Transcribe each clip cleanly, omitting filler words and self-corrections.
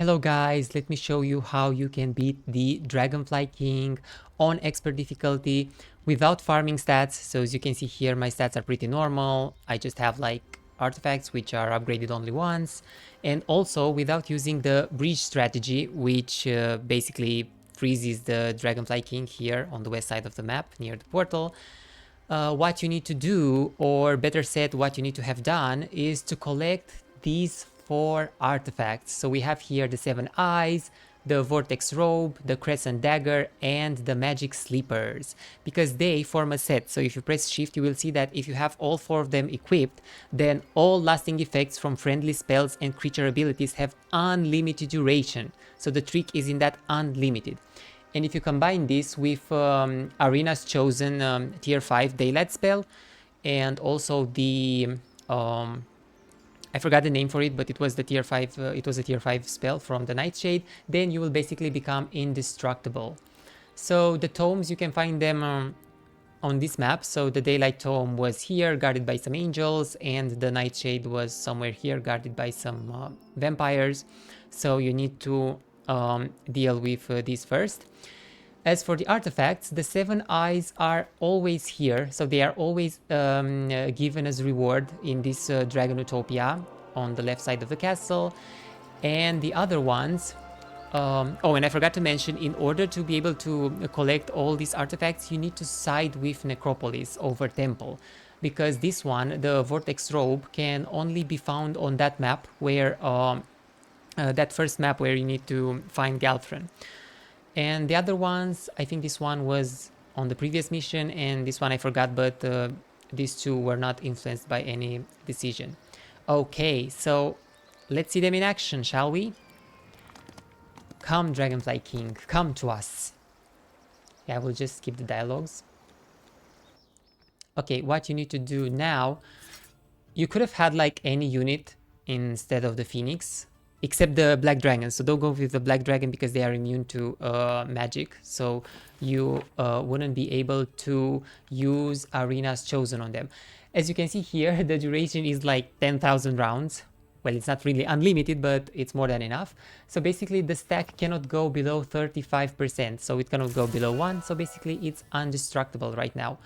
Hello guys, let me show you how you can beat the Dragonfly King on expert difficulty without farming stats. So as you can see here, my stats are pretty normal. I just have like artifacts which are upgraded only once, and also without using the breach strategy, which basically freezes the Dragonfly King here on the west side of the map near the portal. What you need to do, or better said, what you need to have done, is to collect these 4 artifacts. So we have here the 7 Eyes, the Vortex Robe, the Crescent Dagger, and the Magic Sleepers, because they form a set. So if you press shift, you will see that if you have all 4 of them equipped, then all lasting effects from friendly spells and creature abilities have unlimited duration. So the trick is in that unlimited. And if you combine this with Arina's chosen tier 5 daylight spell, and also the I forgot the name for it, but it was the tier 5 it was a tier 5 spell from the Nightshade, then you will basically become indestructible. So the tomes, you can find them on this map. So the daylight tome was here guarded by some angels, and the Nightshade was somewhere here guarded by some vampires. So you need to deal with these first. As for the artifacts, the 7 Eyes are always here, so they are always given as reward in this Dragon Utopia on the left side of the castle. And the other ones, oh, and I forgot to mention, in order to be able to collect all these artifacts, you need to side with Necropolis over Temple, because this one, the Vortex Robe, can only be found on that map where that first map where you need to find Galthran. And the other ones, I think this one was on the previous mission, and this one I forgot, but these two were not influenced by any decision. Okay, so let's see them in action, shall we? Come, Dragonfly King, come to us. Yeah, we'll just skip the dialogues. Okay, what you need to do now, you could have had like any unit instead of the Phoenix, except the Black Dragon. So don't go with the Black Dragon because they are immune to magic. So you wouldn't be able to use Arina's Chosen on them. As you can see here, the duration is like 10,000 rounds. Well, it's not really unlimited, but it's more than enough. So basically the stack cannot go below 35%. So it cannot go below 1. So basically it's indestructible right now.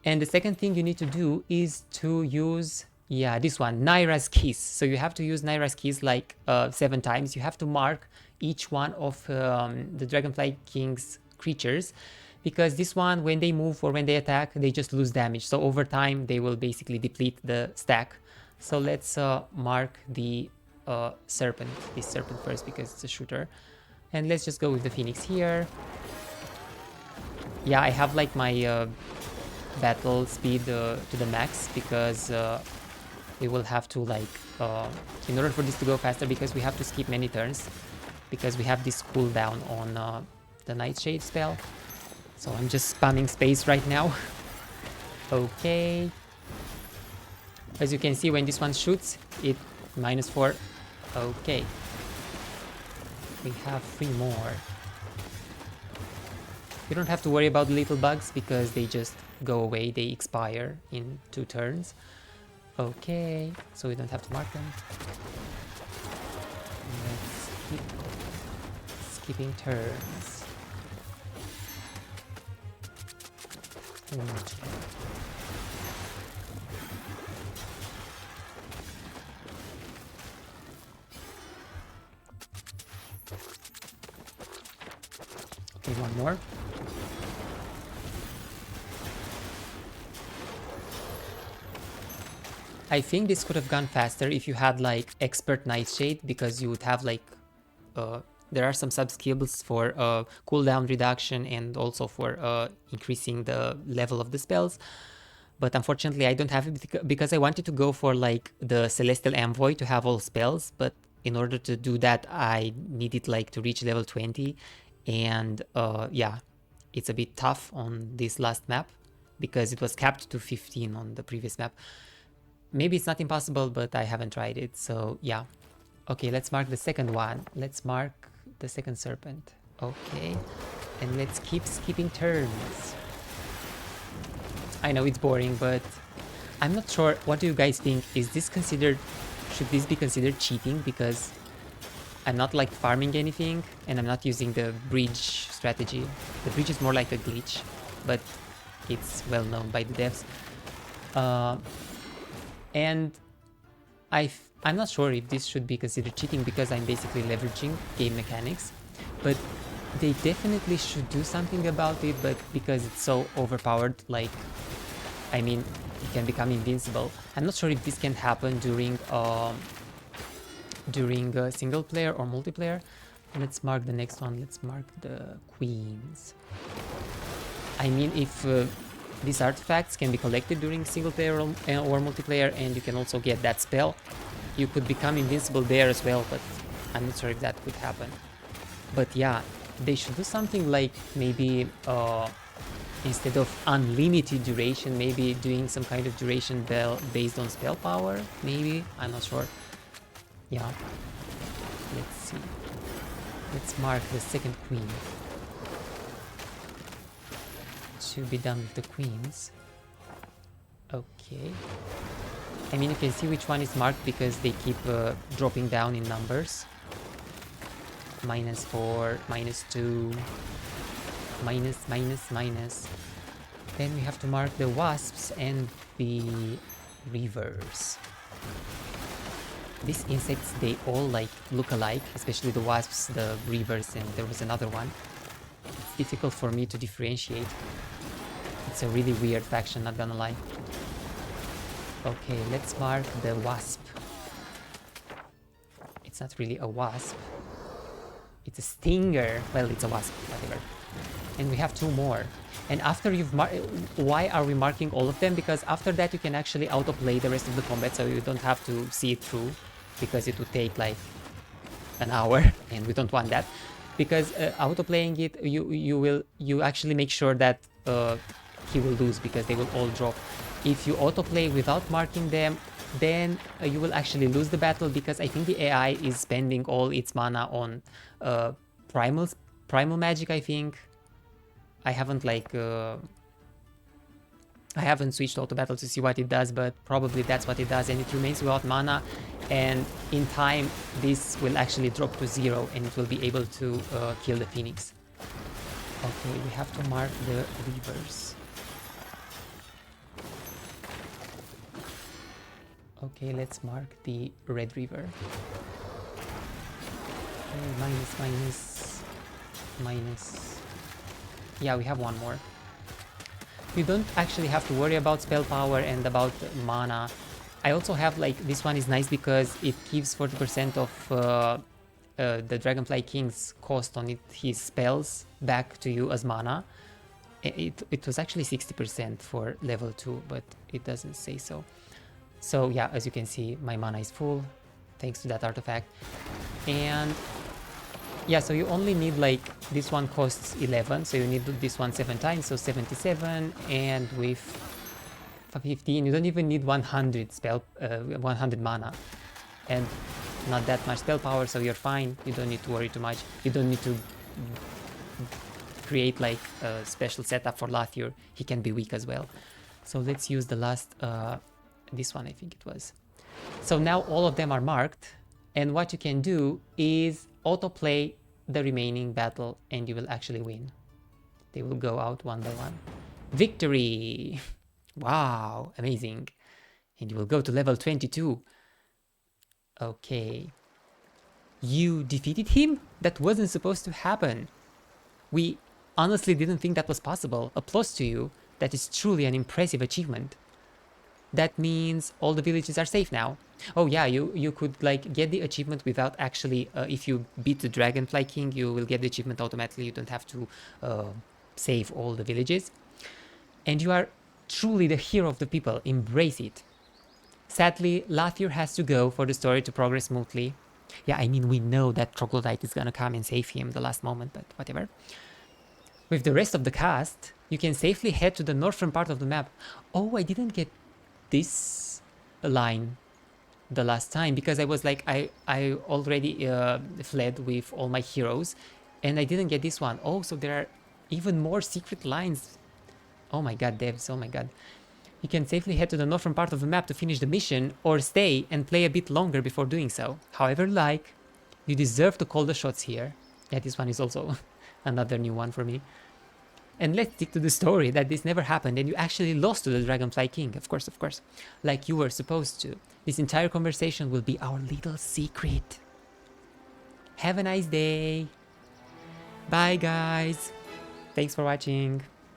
And the second thing you need to do is to use, yeah, this one, Naira's Kiss. So you have to use Naira's Kiss like 7 times. You have to mark each one of the Dragonfly King's creatures, because this one, when they move or when they attack, they just lose damage. So over time, they will basically deplete the stack. So let's mark the serpent, this serpent first, because it's a shooter. And let's just go with the Phoenix here. Yeah, I have like my battle speed to the max, because we will have to like in order for this to go faster, because we have to skip many turns because we have this cooldown on the Nightshade spell. So I'm just spamming space right now. Okay, as you can see, when this one shoots, it -4. Okay, we have 3 more. You don't have to worry about little bugs because they just go away, they expire in 2 turns. Okay, so we don't have to mark them. Let's keep skipping turns. Okay, 1 more. I think this could have gone faster if you had like expert Nightshade, because you would have like there are some sub skills for cooldown reduction and also for increasing the level of the spells. But unfortunately I don't have it because I wanted to go for like the Celestial Envoy to have all spells, but in order to do that I needed like to reach level 20, and yeah, it's a bit tough on this last map because it was capped to 15 on the previous map. Maybe it's not impossible, but I haven't tried it, so yeah. Okay, let's mark the second one. Let's mark the second serpent. Okay, and let's keep skipping turns. I know it's boring, but I'm not sure. What do you guys think? Is this considered... should this be considered cheating? Because I'm not like farming anything, and I'm not using the bridge strategy. The bridge is more like a glitch, but it's well known by the devs. And I'm not sure if this should be considered cheating because I'm basically leveraging game mechanics, but they definitely should do something about it. But because it's so overpowered, like, I mean, it can become invincible. I'm not sure if this can happen during single player or multiplayer. Let's mark the next one. Let's mark the queens. I mean, if these artifacts can be collected during single player or multiplayer, and you can also get that spell, you could become invincible there as well, but I'm not sure if that could happen. But yeah, they should do something like maybe instead of unlimited duration, maybe doing some kind of duration bell based on spell power, maybe, I'm not sure. Yeah, let's see. Let's mark the second queen. To be done with the queens. Okay. I mean, you can see which one is marked because they keep dropping down in numbers. -4, -2, minus. Then we have to mark the wasps and the reavers. These insects, they all like look alike, especially the wasps, the reavers, and there was another one. It's difficult for me to differentiate. It's a really weird faction, not gonna lie. Okay, let's mark the wasp. It's not really a wasp. It's a stinger. Well, it's a wasp, whatever. And we have 2 more. And after you've why are we marking all of them? Because after that you can actually autoplay the rest of the combat, so you don't have to see it through, because it would take like an hour, and we don't want that. Because autoplaying it, you actually make sure that he will lose, because they will all drop. If you autoplay without marking them, then you will actually lose the battle, because I think the AI is spending all its mana on primal magic, I think. I haven't like I haven't switched auto battle to see what it does, but probably that's what it does, and it remains without mana, and in time this will actually drop to 0 and it will be able to kill the phoenix. Okay, we have to mark the reavers. Okay, let's mark the red reaver. Okay, minus. Yeah, we have 1 more. You don't actually have to worry about spell power and about mana. I also have like, this one is nice because it gives 40% of the Dragonfly King's cost on his spells back to you as mana. It was actually 60% for level 2, but it doesn't say so. So yeah, as you can see, my mana is full thanks to that artifact. And yeah, so you only need like, this one costs 11, so you need this one 7 times, so 77, and with 15 you don't even need 100 mana, and not that much spell power, so you're fine. You don't need to worry too much. You don't need to create like a special setup for Lathiur. He can be weak as well. So let's use the last this one, I think it was. So now all of them are marked, and what you can do is autoplay the remaining battle and you will actually win. They will go out one by one. Victory! Wow, amazing. And you will go to level 22. Okay. You defeated him? That wasn't supposed to happen. We honestly didn't think that was possible. Applause to you. That is truly an impressive achievement. That means all the villages are safe now. Oh yeah, you could like get the achievement without actually, if you beat the Dragonfly King, you will get the achievement automatically. You don't have to save all the villages. And you are truly the hero of the people. Embrace it. Sadly, Lathiur has to go for the story to progress smoothly. Yeah, I mean, we know that Troglodyte is gonna come and save him the last moment, but whatever. With the rest of the cast, you can safely head to the northern part of the map. Oh, I didn't get this line the last time because I was like, I already fled with all my heroes and I didn't get this one. Oh, so there are even more secret lines. Oh my god, devs, oh my god. You can safely head to the northern part of the map to finish the mission or stay and play a bit longer before doing so. However you like. You deserve to call the shots here. Yeah, this one is also another new one for me. And let's stick to the story that this never happened and you actually lost to the Dragonfly King. Of course, like you were supposed to. This entire conversation will be our little secret. Have a nice day. Bye, guys. Thanks for watching.